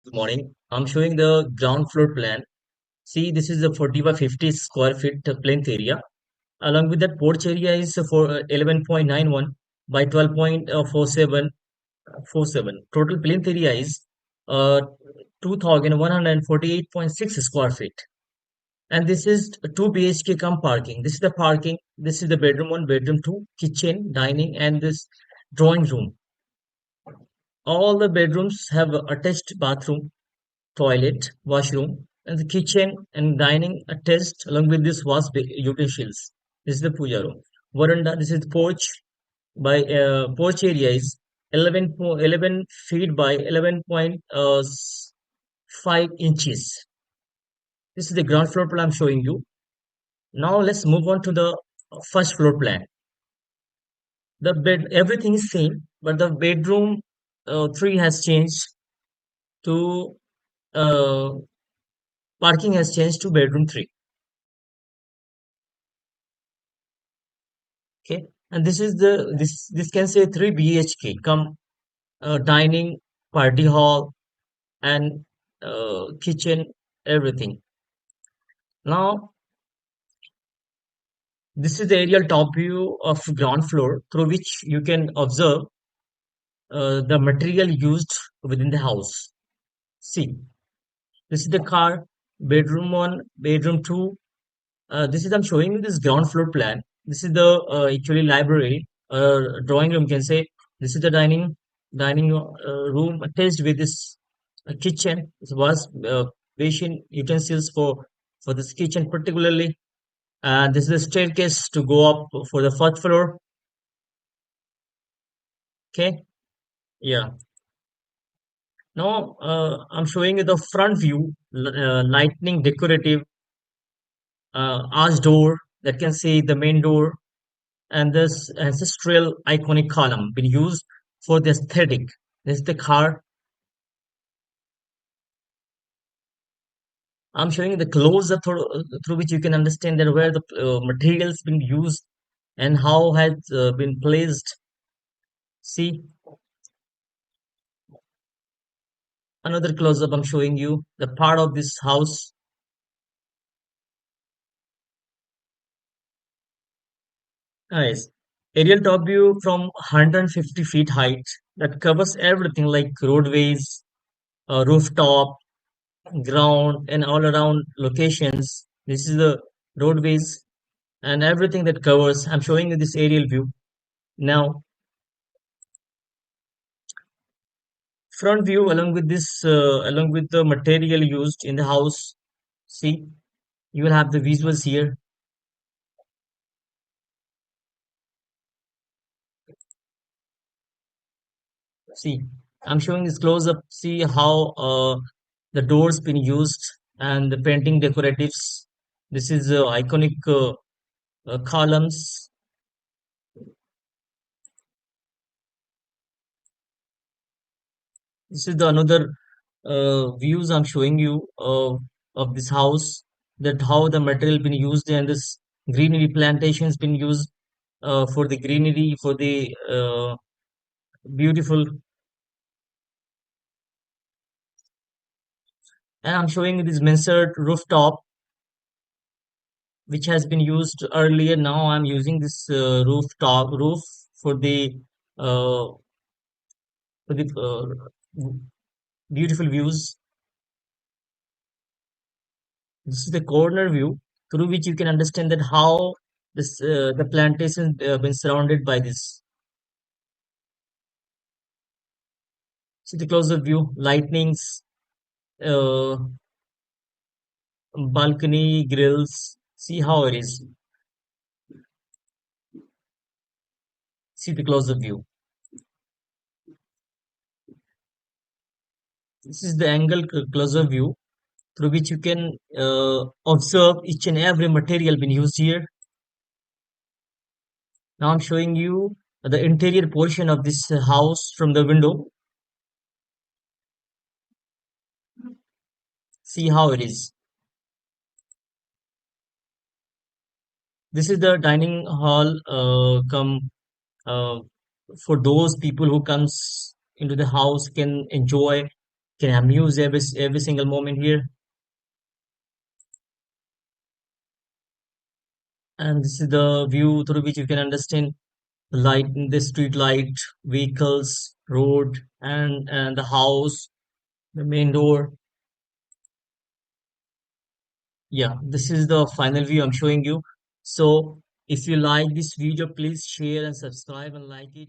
Good morning. I'm showing the ground floor plan. See, this is a 40 by 50 square feet plinth area. Along with that, porch area is for 11.91 by 12.47. Total plinth area is uh, 2,148.6 square feet. And this is 2 BHK come parking. This is the parking. This is the bedroom 1, bedroom 2, kitchen, dining, and this drawing room. All the bedrooms have a attached bathroom, toilet, washroom, and the kitchen and dining attached along with this was utensils. This is the puja room. Veranda, this is the porch. By porch area is 11 feet by 11.5 inches. This is the ground floor plan I'm showing you. Now let's move on to the first floor plan. The bed, everything is same, but the bedroom 3 has changed to uh, parking has changed to bedroom 3. Okay, and this can say 3 BHK come dining, party hall, and kitchen, everything. Now this is the aerial top view of ground floor through which you can observe the material used within the house. See, this is the car, bedroom 1, bedroom 2. This is I'm showing you this ground floor plan. This is the actually library, drawing room. Can say this is the dining room attached with this kitchen. This was basin utensils for this kitchen particularly. And this is the staircase to go up for the first floor. Okay, yeah. Now I'm showing you the front view, lightning decorative arch door that can see the main door and this ancestral iconic column been used for the aesthetic. This is the car. I'm showing you the close up through which you can understand that where the materials been used and how has been placed. See, another close up. I'm showing you the part of this house. Nice. Aerial top view from 150 feet height that covers everything like roadways, rooftop, ground, and all around locations. This is the roadways and everything that covers. I'm showing you this aerial view. Now, front view along with this, along with the material used in the house. See, you will have the visuals here. See, I'm showing this close up. See how the doors been used and the painting decoratives. This is iconic columns. This is the another views I'm showing you of this house. That how the material been used and this greenery plantations been used for the greenery for the beautiful. And I'm showing you this mansard rooftop which has been used earlier. Now I'm using this roof for the uh, beautiful views. This is the corner view through which you can understand that how this the plantation been surrounded by this. See the closer view, lightnings, uh, balcony grills. See how it is. See the closer view. This is the angle closer view through which you can observe each and every material been used here. Now I'm showing you the interior portion of this house from the window. See how it is. This is the dining hall come uh, for those people who comes into the house can enjoy. can amuse every single moment here. And this is the view through which you can understand light, the street light, vehicles, road, and the house, the main door. Yeah, this is the final view I'm showing you. So if you like this video, please share and subscribe and like it.